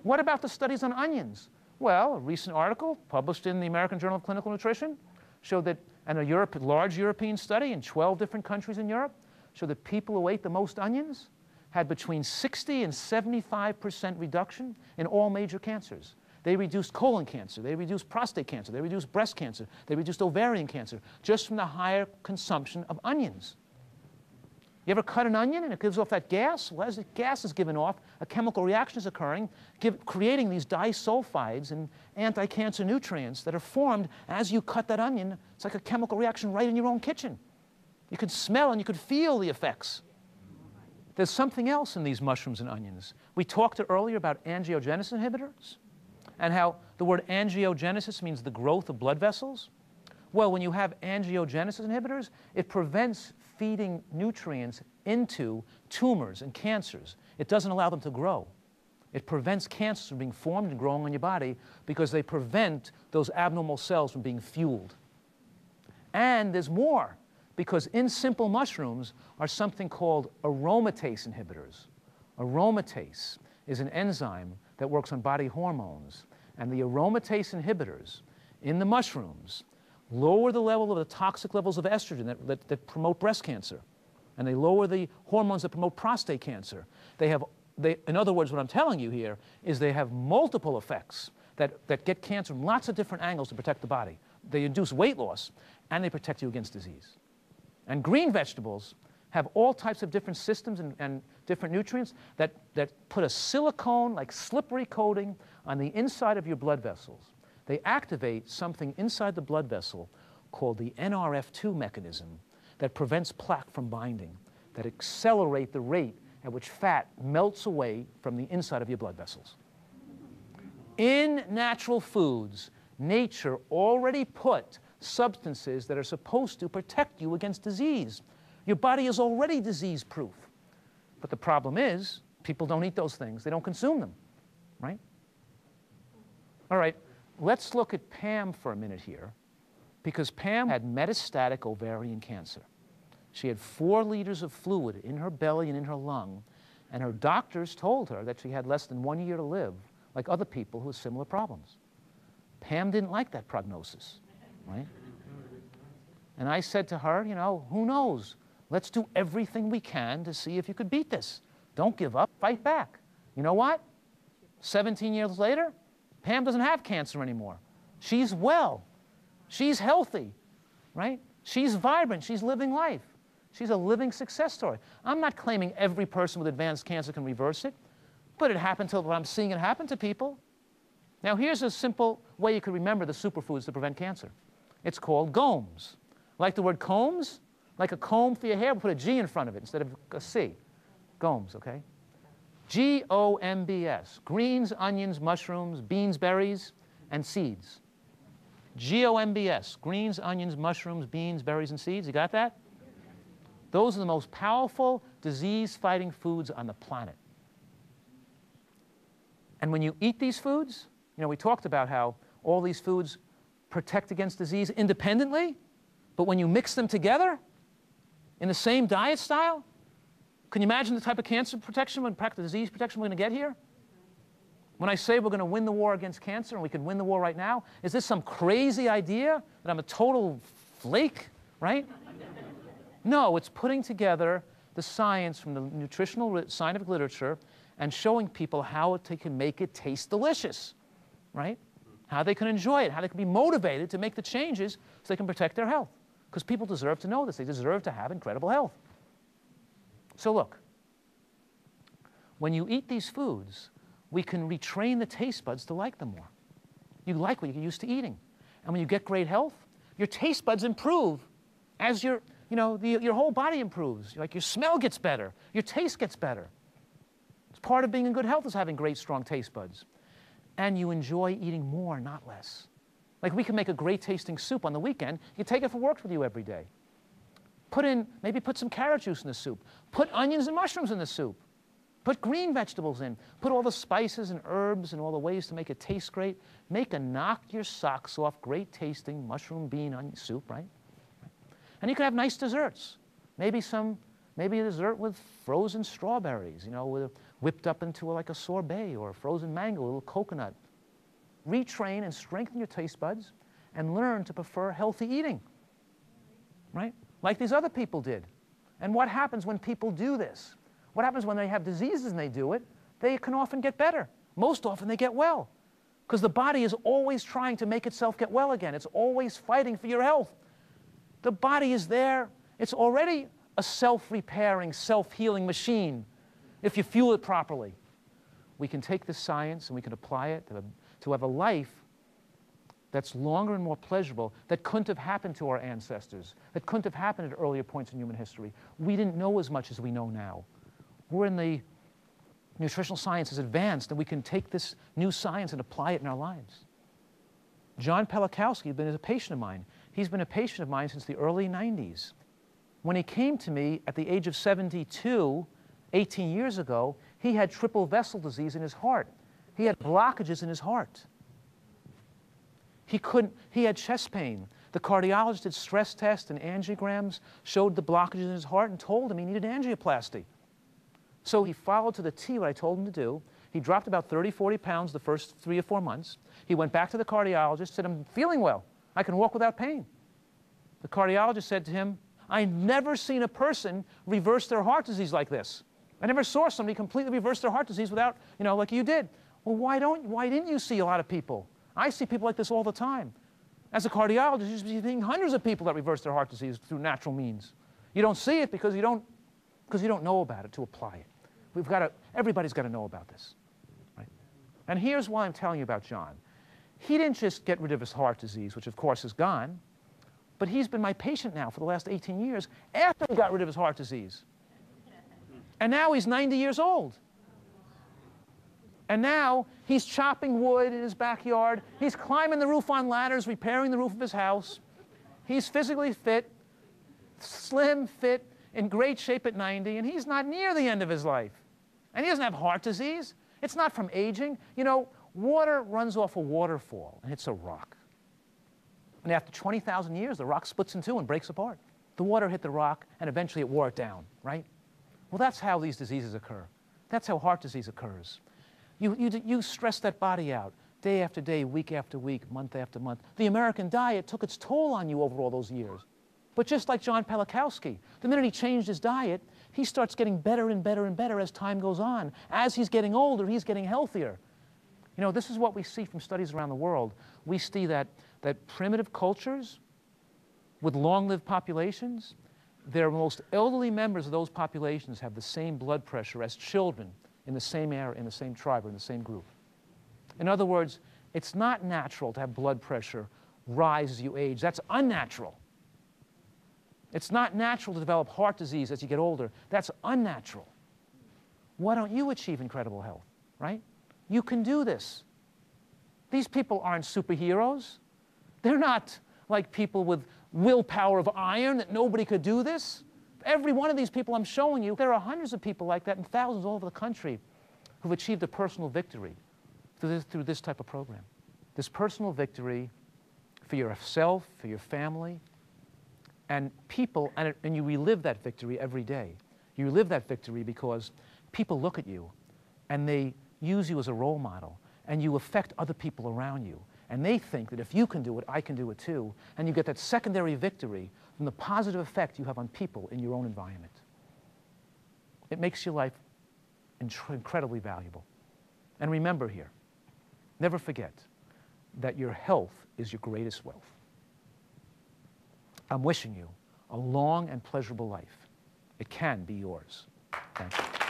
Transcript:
What about the studies on onions? Well, a recent article published in the American Journal of Clinical Nutrition showed that, and a large European study in 12 different countries in Europe, showed that people who ate the most onions had between 60 and 75% reduction in all major cancers. They reduced colon cancer, they reduced prostate cancer, they reduced breast cancer, they reduced ovarian cancer, just from the higher consumption of onions. You ever cut an onion and it gives off that gas? Well, as the gas is given off, a chemical reaction is occurring, creating these disulfides and anti-cancer nutrients that are formed as you cut that onion. It's like a chemical reaction right in your own kitchen. You could smell and you could feel the effects. There's something else in these mushrooms and onions. We talked earlier about angiogenesis inhibitors and how the word angiogenesis means the growth of blood vessels. Well, when you have angiogenesis inhibitors, it prevents feeding nutrients into tumors and cancers. It doesn't allow them to grow. It prevents cancers from being formed and growing on your body because they prevent those abnormal cells from being fueled. And there's more, because in simple mushrooms are something called aromatase inhibitors. Aromatase is an enzyme that works on body hormones. And the aromatase inhibitors in the mushrooms lower the level of the toxic levels of estrogen that promote breast cancer. And they lower the hormones that promote prostate cancer. In other words, what I'm telling you here is they have multiple effects that get cancer from lots of different angles to protect the body. They induce weight loss, and they protect you against disease. And green vegetables have all types of different systems and different nutrients that put a silicone, like slippery coating on the inside of your blood vessels. They activate something inside the blood vessel called the NRF2 mechanism that prevents plaque from binding, that accelerate the rate at which fat melts away from the inside of your blood vessels. In natural foods, nature already put substances that are supposed to protect you against disease. Your body is already disease-proof. But the problem is, people don't eat those things. They don't consume them, right? All right. Let's look at Pam for a minute here, because Pam had metastatic ovarian cancer. She had 4 liters of fluid in her belly and in her lung, and her doctors told her that she had less than 1 year to live, like other people who had similar problems. Pam didn't like that prognosis, right? And I said to her, you know, who knows? Let's do everything we can to see if you could beat this. Don't give up, fight back. You know what? 17 years later, Pam doesn't have cancer anymore. She's well. She's healthy, right? She's vibrant. She's living life. She's a living success story. I'm not claiming every person with advanced cancer can reverse it, but it happened to, I'm seeing it happen to people. Now, here's a simple way you could remember the superfoods to prevent cancer. It's called GOMS. Like the word combs? Like a comb for your hair, we'll put a G in front of it instead of a C. GOMS, okay? GOMBS, greens, onions, mushrooms, beans, berries, and seeds. GOMBS, greens, onions, mushrooms, beans, berries, and seeds. You got that? Those are the most powerful disease-fighting foods on the planet. And when you eat these foods, you know, we talked about how all these foods protect against disease independently, but when you mix them together in the same diet style, can you imagine the type of cancer protection and disease protection we're going to get here? When I say we're going to win the war against cancer and we can win the war right now, is this some crazy idea that I'm a total flake, right? No, it's putting together the science from the nutritional scientific literature and showing people how they can make it taste delicious, right? How they can enjoy it, how they can be motivated to make the changes so they can protect their health. Because people deserve to know this. They deserve to have incredible health. So look, when you eat these foods, we can retrain the taste buds to like them more. You like what you're used to eating. And when you get great health, your taste buds improve as your whole body improves. Like your smell gets better, your taste gets better. It's part of being in good health is having great, strong taste buds. And you enjoy eating more, not less. Like we can make a great tasting soup on the weekend. You take it for work with you every day. Maybe put some carrot juice in the soup. Put onions and mushrooms in the soup. Put green vegetables in. Put all the spices and herbs and all the ways to make it taste great. Make a knock your socks off, great tasting mushroom bean onion soup, right? And you can have nice desserts. Maybe a dessert with frozen strawberries, you know, with whipped up into like a sorbet or a frozen mango, a little coconut. Retrain and strengthen your taste buds and learn to prefer healthy eating, right? Like these other people did. And what happens when people do this? What happens when they have diseases and they do it? They can often get better. Most often they get well. Because the body is always trying to make itself get well again. It's always fighting for your health. The body is there. It's already a self-repairing, self-healing machine if you fuel it properly. We can take this science and we can apply it to have a life that's longer and more pleasurable, that couldn't have happened to our ancestors, that couldn't have happened at earlier points in human history. We didn't know as much as we know now. We're in the nutritional science is advanced, and we can take this new science and apply it in our lives. John Pelakowski has been a patient of mine. He's been a patient of mine since the early 90s. When he came to me at the age of 72, 18 years ago, he had triple vessel disease in his heart. He had blockages in his heart. He had chest pain. The cardiologist did stress tests and angiograms, showed the blockages in his heart, and told him he needed angioplasty. So he followed to the T what I told him to do. He dropped about 30, 40 pounds the first 3 or 4 months. He went back to the cardiologist, said, I'm feeling well. I can walk without pain. The cardiologist said to him, I've never seen a person reverse their heart disease like this. I never saw somebody completely reverse their heart disease without, like you did. Well, why didn't you see a lot of people? I see people like this all the time. As a cardiologist, you should be seeing hundreds of people that reverse their heart disease through natural means. You don't see it because you don't know about it to apply it. Everybody's got to know about this. Right? And here's why I'm telling you about John. He didn't just get rid of his heart disease, which of course is gone, but he's been my patient now for the last 18 years after he got rid of his heart disease. And now he's 90 years old. And now he's chopping wood in his backyard. He's climbing the roof on ladders, repairing the roof of his house. He's physically fit, slim, fit, in great shape at 90, and he's not near the end of his life. And he doesn't have heart disease. It's not from aging. Water runs off a waterfall and hits a rock. And after 20,000 years, the rock splits in two and breaks apart. The water hit the rock, and eventually it wore it down, right? Well, that's how these diseases occur. That's how heart disease occurs. You stress that body out day after day, week after week, month after month. The American diet took its toll on you over all those years. But just like John Pelakowski, the minute he changed his diet, he starts getting better and better and better as time goes on. As he's getting older, he's getting healthier. This is what we see from studies around the world. We see that primitive cultures with long-lived populations, their most elderly members of those populations have the same blood pressure as children in the same area, in the same tribe, or in the same group. In other words, it's not natural to have blood pressure rise as you age. That's unnatural. It's not natural to develop heart disease as you get older. That's unnatural. Why don't you achieve incredible health, right? You can do this. These people aren't superheroes. They're not like people with willpower of iron that nobody could do this. Every one of these people I'm showing you, there are hundreds of people like that and thousands all over the country who've achieved a personal victory through this type of program. This personal victory for yourself, for your family, and people, and you relive that victory every day. You relive that victory because people look at you and they use you as a role model, and you affect other people around you. And they think that if you can do it, I can do it too. And you get that secondary victory from the positive effect you have on people in your own environment. It makes your life incredibly valuable. And remember here, never forget that your health is your greatest wealth. I'm wishing you a long and pleasurable life. It can be yours. Thank you.